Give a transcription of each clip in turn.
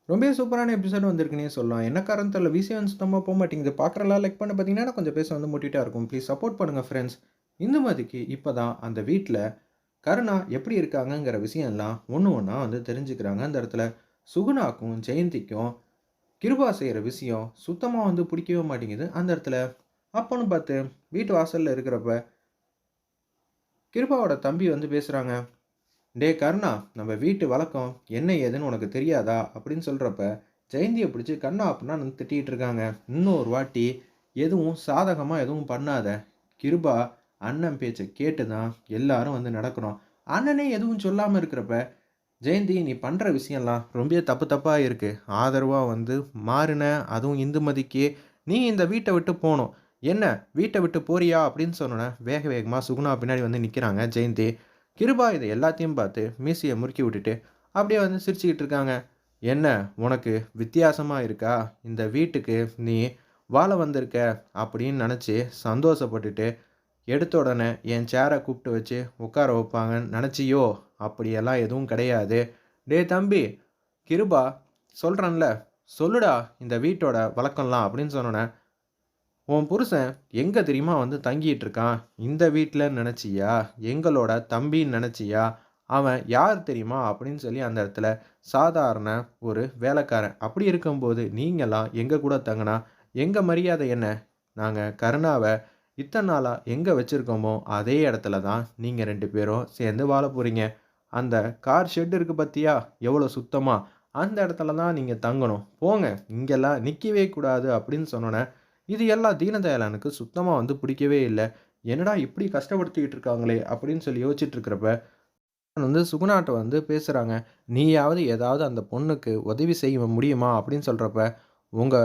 ரொம்பவே சூப்பரான எபிசோட் வந்திருக்குன்னே சொல்லலாம். என்ன காரணம் தெரியல. விசியம் சுத்தமா போமாட்டேங்குது. பார்க்குறலாம் லைக் பண்ண பார்த்தீங்கன்னா, கொஞ்சம் பேச வந்து மோட்டிவேட்டா இருக்கும். ப்ளீஸ் சப்போர்ட் பண்ணுங்க ஃப்ரெண்ட்ஸ். இந்துமதிக்கு இப்ப தான் அந்த வீட்ல கருணா எப்படி இருக்காங்கங்கிற விஷயம்லாம் ஒண்ணு ஒண்ணா வந்து தெரிஞ்சுக்கிறாங்க. அந்த இடத்துல சுகுணாக்கும், ஜெயந்திக்கும் கிருபா செய்ற விஷயம் சுத்தமா வந்து பிடிக்கவே மாட்டேங்குது. அந்த இடத்துல அப்பன்னு பார்த்து வீட்டு வாசல்ல இருக்கிறப்ப, கிருபாவோட தம்பி வந்து பேசுறாங்க. "டேய் கருணா, நம்ம வீட்டு வழக்கம் என்ன ஏதுன்னு உனக்கு தெரியாதா?" அப்படின்னு சொல்றப்ப, ஜெயந்திய பிடிச்சு கன்னா பின்னான்னு திட்டிட்டு இருக்காங்க. "இன்னொரு வாட்டி எதுவும் சாதகமா எதுவும் பண்ணாத. கிருபா அண்ணன் பேச்ச கேட்டு தான் எல்லாரும் வந்து நடக்கணும்." அண்ணனே எதுவும் சொல்லாம இருக்கிறப்ப, "ஜெயந்தி நீ பண்ற விஷயம்லாம் ரொம்பவே தப்பு தப்பா இருக்கு. ஆதரவா வந்து மாறுன, அதுவும் இந்துமதிக்கு நீ இந்த வீட்ட விட்டு போணும். என்ன வீட்ட விட்டு போறியா?" அப்படின்னு சொன்னோனே, வேக வேகமா சுகுணா பின்னாடி வந்து நிக்கிறாங்க ஜெயந்தி. கிருபா இத எல்லாத்தையும் பார்த்து மீசைய முறுக்கி விட்டுட்டு, அப்படியே வந்து சிரிச்சுக்கிட்டு இருக்காங்க. "என்ன உனக்கு வித்தியாசமா இருக்கா? இந்த வீட்டுக்கு நீ வாழ வந்திருக்க அப்படின்னு நெனச்சு சந்தோஷப்பட்டுட்டு, எடுத்த உடனே என் சேர கூப்பிட்டு வச்சு உட்கார வைப்பாங்கன்னு நெனச்சியோ? அப்படியெல்லாம் எதுவும் கிடையாது. டேய் தம்பி, கிருபா சொல்றேன்ல, சொல்லுடா இந்த வீட்டோட வழக்கம்லாம்" அப்படின்னு சொன்னோனே, "உன் புருஷன் எங்க தெரியுமா வந்து தங்கிட்டு இருக்கான்? இந்த வீட்லன்னு நெனச்சியா? எங்களோட தம்பின்னு நெனச்சியா? அவன் யார் தெரியுமா?" அப்படின்னு சொல்லி அந்த இடத்துல சாதாரண ஒரு வேலைக்காரன். அப்படி இருக்கும்போது நீங்கலாம் எங்க கூட தங்குனா, எங்க மரியாதை என்ன? நாங்க கருணாவ இத்தன நாளா எங்க வச்சிருக்கோமோ, அதே இடத்துல தான் நீங்க 2 பேரும் சேர்ந்து வாழப் போறீங்க. அந்த கார் ஷெட் இருக்கு பாத்தியா? எவ்வளோ சுத்தமா? அந்த இடத்துல தான் நீங்க தங்கணும். போங்க, இங்கெல்லாம் நிக்கவே கூடாது அப்படின்னு சொன்னோனே, இது எல்லாம் தீனதயாளனுக்கு சுத்தமா வந்து பிடிக்கவே இல்ல. என்னடா இப்படி கஷ்டப்படுத்திக்கிட்டு இருக்காங்களே! அப்படின்னு சொல்லி யோசிச்சுட்டு இருக்கிறப்ப, வந்து சுகுணாட்ட வந்து பேசுறாங்க. "நீயாவது ஏதாவது அந்த பொண்ணுக்கு உதவி செய்ய முடியுமா?" அப்படின்னு சொல்றப்ப, "உங்க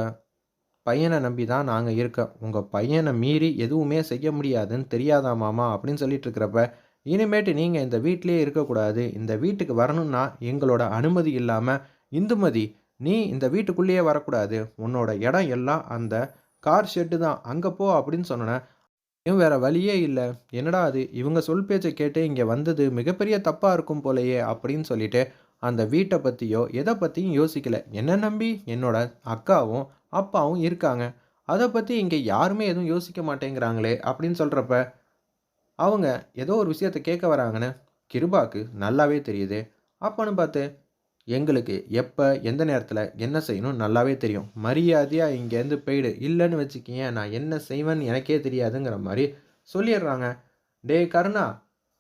பையன நம்பி தான் நாங்க இருக்கோம். உங்க பையன மீறி எதுவுமே செய்ய முடியாதுன்னு தெரியாதா மாமா?" அப்படின்னு சொல்லிட்டு இருக்கிறப்ப, "இனிமேட்டு நீங்க இந்த வீட்லயே இருக்கக்கூடாது. இந்த வீட்டுக்கு வரணும்னா எங்களோட அனுமதி இல்லாம, இந்துமதி நீ இந்த வீட்டுக்குள்ளேயே வரக்கூடாது. உன்னோட இடம் எல்லாம் அந்த கார் ஷெட்டு தான். அங்க போ" அப்படின்னு சொன்னோனே, வேற வழியே இல்ல. என்னடா இது! இவங்க சொல் பேச்ச கேட்டு இங்க வந்தது மிகப்பெரிய தப்பா இருக்கும் போலயே! அப்படின்னு சொல்லிட்டு, அந்த வீட்ட பத்தியோ, எத பத்தியும் யோசிக்கல. என்ன நம்பி என்னோட அக்காவும், அப்பாவும் இருக்காங்க. அத பத்தி இங்க யாருமே எதுவும் யோசிக்க மாட்டேங்கிறாங்களே! அப்படின்னு சொல்றப்ப, அவங்க ஏதோ ஒரு விஷயத்த கேட்க வராங்கன்னு கிருபாக்கு நல்லாவே தெரியுது. அப்பன்னு பார்த்து எங்களுக்கு எப்ப, எந்த நேரத்தில என்ன செய்யணும்னு நல்லாவே தெரியும். மரியாதையா இங்கேருந்து போயிடு. இல்லன்னு வச்சுக்கயேன், நான் என்ன செய்வேன்னு எனக்கே தெரியாதுங்கிற மாரி சொல்லிர்றாங்க. "டேய் கருணா,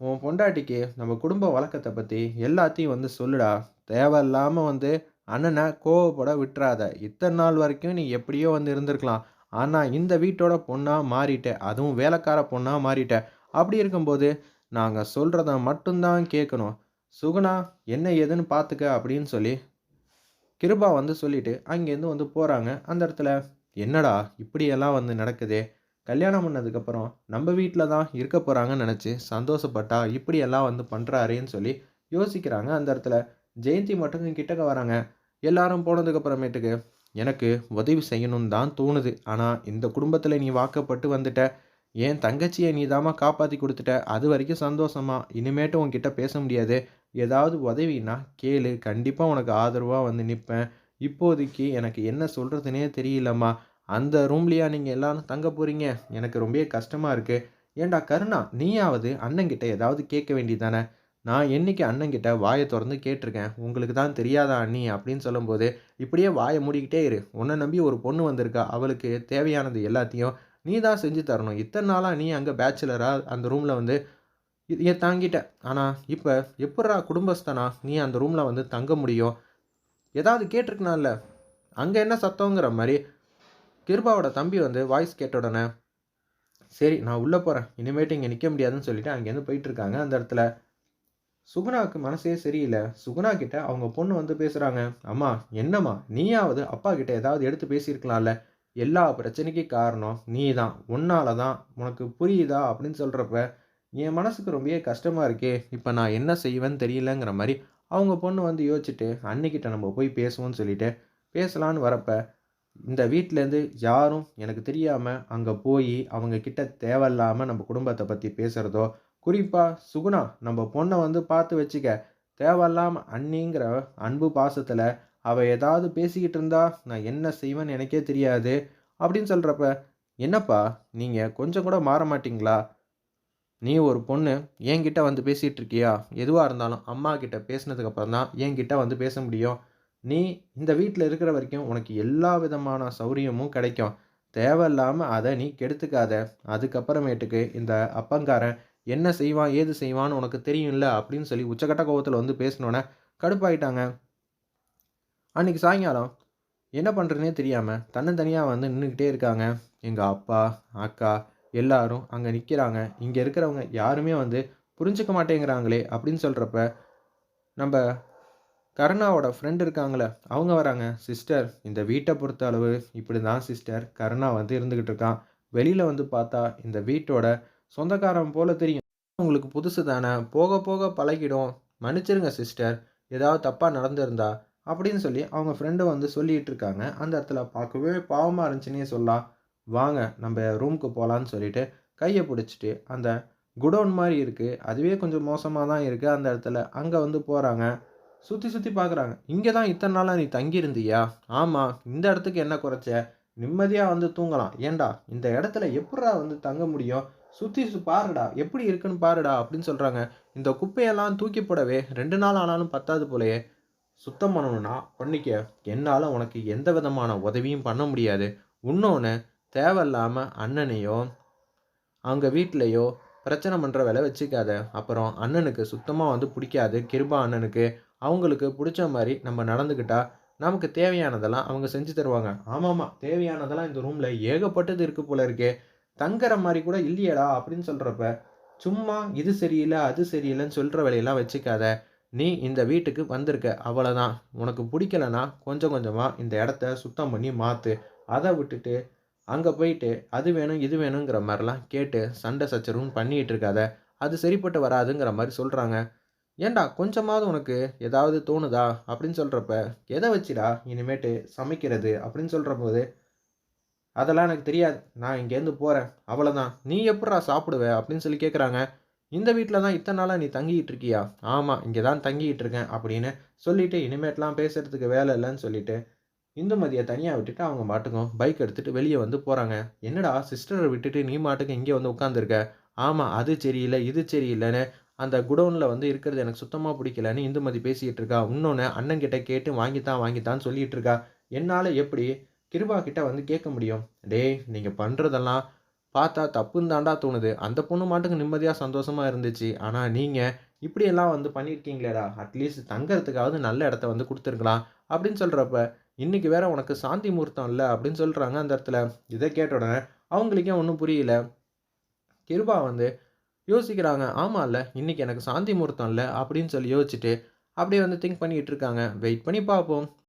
உன் பொண்டாட்டிக்கு நம்ம குடும்ப வழக்கத்த பத்தி எல்லாத்தையும் வந்து சொல்லுடா. தேவையில்லாம வந்து அண்ணன கோவப்பட விட்டுறாத. இத்தன நாள் வரைக்கும் நீ எப்படியோ வந்து இருந்திருக்கலாம். ஆனா இந்த வீட்டோட பொண்ணா மாறிட்ட. அதுவும் வேலைக்கார பொண்ணா மாறிட்ட. அப்படி இருக்கும்போது, நாங்க சொல்றத மட்டும் தான் கேட்கணும். சுகுணா என்ன ஏதுன்னு பார்த்துக்க" அப்படின்னு சொல்லி கிருபா வந்து சொல்லிட்டு அங்கேருந்து வந்து போறாங்க. அந்த இடத்துல, "என்னடா இப்படியெல்லாம் வந்து நடக்குதே! கல்யாணம் பண்ணதுக்கப்புறம் நம்ம வீட்ல தான் இருக்க போறாங்கன்னு நெனச்சு சந்தோஷப்பட்டா, இப்படியெல்லாம் வந்து பண்றாரேன்னு" சொல்லி யோசிக்கிறாங்க. அந்த இடத்துல ஜெயந்தி மட்டும் கிட்டக்க வராங்க. எல்லாரும் போனதுக்கு அப்புறமேட்டுக்கு, "எனக்கு உதவி செய்யணும்னு தான் தோணுது. ஆனா இந்த குடும்பத்தில நீ வாக்கப்பட்டு வந்துட்ட. என் தங்கச்சிய நீ தாம்மா காப்பாத்தி குடுத்துட்ட. அதுவரைக்கும் சந்தோஷம்மா. இனிமேட்டு உன்கிட்ட பேச முடியாது. ஏதாவது உதவின்னா கேளு. கண்டிப்பா உனக்கு ஆதரவா வந்து நிப்பேன். இப்போதைக்கு எனக்கு என்ன சொல்றதுன்னே தெரியலம்மா. அந்த ரூம்லயா நீங்க எல்லாரும் தங்க போறீங்க? எனக்கு ரொம்பவே கஷ்டமா இருக்கு. ஏன்டா கருணா, நீயாவது அண்ணங்கிட்ட ஏதாவது கேட்க வேண்டியது தானே? நான் என்னைக்கு அண்ணங்கிட்ட வாய தொறந்து கேட்டுருக்கேன். உங்களுக்கு தான் தெரியாதா அண்ணி?" அப்படின்னு சொல்லும்போது, "இப்படியே வாய மூடிக்கிட்டே இரு. உன்ன நம்பி ஒரு பொண்ணு வந்திருக்கா. அவளுக்கு தேவையானது எல்லாத்தையும் நீ தான் செஞ்சு தரணும். இத்தன நாளா நீ அங்க பேச்சுலரா அந்த ரூம்ல வந்து தாங்கிட்ட. ஆனா, இப்ப எப்புட்றா குடும்பஸ்தனா நீ அந்த ரூம்ல வந்து தங்க முடியும்? ஏதாவது கேட்டுருக்கலாம்ல. அங்க என்ன சத்தம்ங்கிற மாரி கிருபாவோட தம்பி வந்து வாய்ஸ் கேட்ட உடனே, சரி நான் உள்ள போறேன். இனிமேட்டு இங்க நிக்க முடியாதுன்னு சொல்லிட்டு அங்கேருந்து போயிட்டுருக்காங்க. அந்த இடத்துல சுகுணாவுக்கு மனசே சரியில்ல. சுகுணா கிட்ட அவங்க பொண்ணு வந்து பேசுறாங்க. "அம்மா, என்னம்மா நீயாவது அப்பா கிட்ட ஏதாவது எடுத்து பேசியிருக்கலாம்ல. எல்லா பிரச்சனைக்கும் காரணம் நீ தான். உன்னால தான். உனக்கு புரியுதா?" அப்படின்னு சொல்றப்ப, என் மனசுக்கு ரொம்பவே கஷ்டமா இருக்கே. இப்ப நான் என்ன செய்வேன்னு தெரியலங்கிற மாரி அவங்க பொண்ணு வந்து யோசிச்சுட்டு, அண்ணிகிட்ட நம்ம போய் பேசுவோம்ன்னு சொல்லிட்டு பேசலான்னு வரப்ப, இந்த வீட்லேருந்து யாரும் எனக்கு தெரியாம அங்க போயி, அவங்க கிட்ட தேவையில்லாம நம்ம குடும்பத்த பத்தி பேசுறதோ, குறிப்பா சுகுணா நம்ம பொண்ண வந்து பார்த்து வச்சுக்க. தேவையில்லாம அண்ணிங்கிற அன்பு, பாசத்துல அவள் ஏதாவது பேசிக்கிட்டு இருந்தா நான் என்ன செய்வேன்னு எனக்கே தெரியாது அப்படின்னு சொல்கிறப்ப, என்னப்பா நீங்கள் கொஞ்சம் கூட மாற மாட்டீங்களா? நீ ஒரு பொண்ணு என்கிட்ட வந்து பேசிட்டு இருக்கியா? எதுவா இருந்தாலும் அம்மா கிட்ட பேசினதுக்கு அப்புறம் தான் என்கிட்ட வந்து பேச முடியும். நீ இந்த வீட்ல இருக்கிற வரைக்கும் உனக்கு எல்லா விதமான சௌரியமும் கிடைக்கும். தேவையில்லாம அத நீ கெடுத்துக்காத. அதுக்கப்புறமேட்டுக்கு இந்த அப்பங்காரன் என்ன செய்வான், ஏது செய்வான்னு உனக்கு தெரியும்ல அப்படின்னு சொல்லி உச்சக்கட்ட கோவத்துல வந்து பேசினோனே கடுப்பாயிட்டாங்க. அன்னைக்கு சாயங்காலம் என்ன பண்ணுறதுன்னே தெரியாம தன்னந்தனியா வந்து நின்னுக்கிட்டே இருக்காங்க. எங்க அப்பா, அக்கா எல்லாரும் அங்க நிக்கிறாங்க. இங்க இருக்கிறவங்க யாருமே வந்து புரிஞ்சுக்க மாட்டேங்கிறாங்களே அப்படின்னு சொல்றப்ப, நம்ப கருணாவோட ஃப்ரெண்ட் இருக்காங்கல்ல, அவங்க வராங்க. சிஸ்டர் இந்த வீட்ட பொறுத்த அளவு இப்படிதான் சிஸ்டர் கருணா வந்து இருந்துகிட்டு இருக்கான். வெளியில வந்து பார்த்தா இந்த வீட்டோட சொந்தக்காரன் போல தெரியும். உங்களுக்கு புதுசு தானே, போக போக பழகிடும். மன்னிச்சிருங்க சிஸ்டர். ஏதாவது தப்பா நடந்திருந்தா அப்படின்னு சொல்லி அவங்க ஃப்ரெண்டு வந்து சொல்லிட்டு இருக்காங்க. அந்த இடத்துல பார்க்கவே பாவமா இருந்துச்சுன்னே சொல்லலாம். வாங்க நம்ம ரூமுக்கு போலான்னு சொல்லிட்டு கைய புடிச்சுட்டு அந்த குடோன் மாரி இருக்கு. அதுவே கொஞ்சம் மோசமா தான் இருக்கு அந்த இடத்துல. அங்க வந்து போறாங்க. சுத்தி சுத்தி பார்க்குறாங்க. "இங்க தான் இத்தன நாளா நீ தங்கியிருந்தியா?" "ஆமா. இந்த இடத்துக்கு என்ன குறைச்ச? நிம்மதியா வந்து தூங்கலாம்." "ஏன்டா இந்த இடத்துல எப்புட்றா வந்து தங்க முடியும்? சுத்தி பாருடா. எப்படி இருக்குன்னு பாருடா." அப்படின்னு சொல்றாங்க. "இந்த குப்பையெல்லாம் தூக்கி போடவே 2 நாள் ஆனாலும் பத்தாது போலயே." "சுத்தம் பண்ணணும்னா பண்ணிக்க. என்னால உனக்கு எந்த விதமான உதவியும் பண்ண முடியாது. உன்னொன்னு தேவையில்லாம அண்ணனையோ அவங்க வீட்லயோ பிரச்சனை பண்ற வேல வச்சுக்காத. அப்புறம் அண்ணனுக்கு சுத்தமா வந்து புடிக்காது. கிருபா அண்ணனுக்கு. அவங்களுக்கு புடிச்ச மாரி நம்ம நடந்துக்கிட்டா, நமக்கு தேவையானதெல்லாம் அவங்க செஞ்சு தருவாங்க. ஆமாமா, தேவையானதெல்லாம் இந்த ரூம்ல ஏகப்பட்டது இருக்கு போல இருக்கே. தங்குற மாரி கூட இல்லையேடா அப்படின்னு சொல்றப்ப, சும்மா இது சரியில்ல, அது சரியில்லன்னு சொல்ற வேலையெல்லாம் வச்சுக்காத. நீ இந்த வீட்டுக்கு வந்திருக்க. அவ்வளதான். உனக்கு புடிக்கலன்னா கொஞ்சம் கொஞ்சமா இந்த இடத்த சுத்தம் பண்ணி மாத்து. அத விட்டுட்டு அங்க போயிட்டு, அது வேணும், இது வேணுங்கிற மாரிலாம் கேட்டு சண்டை சச்சரவுன்னு பண்ணிட்டு இருக்காத. அது சரிப்பட்டு வராதுங்கிற மாரி சொல்றாங்க. "ஏன்டா கொஞ்சமாவது உனக்கு ஏதாவது தோணுதா?" அப்படின்னு சொல்றப்ப, "எத வச்சுடா இனிமேட்டு சமைக்கிறது?" அப்படின்னு சொல்றபோது, "அதெல்லாம் எனக்கு தெரியாது. நான் இங்கேருந்து போறேன். அவ்வளதான். நீ எப்புட்றா சாப்பிடுவ?" அப்படின்னு சொல்லி கேட்குறாங்க. "இந்த வீட்ல தான் இத்தன நாளா நீ தங்கிக்கிட்டு இருக்கியா?" "ஆமா, இங்க தான் தங்கிக்கிட்டு இருக்கேன்." அப்படின்னு சொல்லிட்டு, இனிமேட்லாம் பேசுறதுக்கு வேலை இல்லன்னு சொல்லிட்டு இந்துமதிய தனியா விட்டுட்டு அவங்க பாட்டுக்கும் பைக் எடுத்துட்டு வெளிய வந்து போறாங்க. "என்னடா சிஸ்டர விட்டுட்டு நீ பாட்டுக்கு இங்கே வந்து உட்காந்துருக்க?" "ஆமா, அது சரியில்ல, இது சரியில்லன்னு அந்த குடோன்ல வந்து இருக்கிறது எனக்கு சுத்தமா பிடிக்கலன்னு இந்துமதி பேசிட்டு இருக்கா. இன்னொன்னு அண்ணன்கிட்ட கேட்டு வாங்கித்தான்னு சொல்லிட்டு இருக்கா. என்னால எப்படி கிருபா கிட்ட வந்து கேட்க முடியும்?" "டேய் நீங்க பண்றதெல்லாம் பார்த்தா தப்புன்னு தான்டா தோணுது. அந்த பொண்ணு மாட்டுக்கு நிம்மதியா சந்தோஷமா இருந்துச்சு. ஆனா நீங்க இப்படியெல்லாம் வந்து பண்ணியிருக்கீங்களேடா! அட்லீஸ்ட் தங்கறதுக்காவது நல்ல இடத்த வந்து குடுத்துருக்கலாம்." அப்படின்னு சொல்றப்ப, "இன்னைக்கு வேற உனக்கு சாந்தி முகூர்த்தம் இல்ல" அப்படின்னு சொல்றாங்க அந்த இடத்துல. இத கேட்ட உடனே அவங்களுக்கே ஒண்ணும் புரியல. கிருபா வந்து யோசிக்கிறாங்க. ஆமால்ல, இன்னைக்கு எனக்கு சாந்தி முகூர்த்தம் இல்ல அப்படின்னு சொல்லி யோசிச்சுட்டு, அப்படியே வந்து திங்க் பண்ணிட்டு இருக்காங்க. வெயிட் பண்ணி பார்ப்போம்.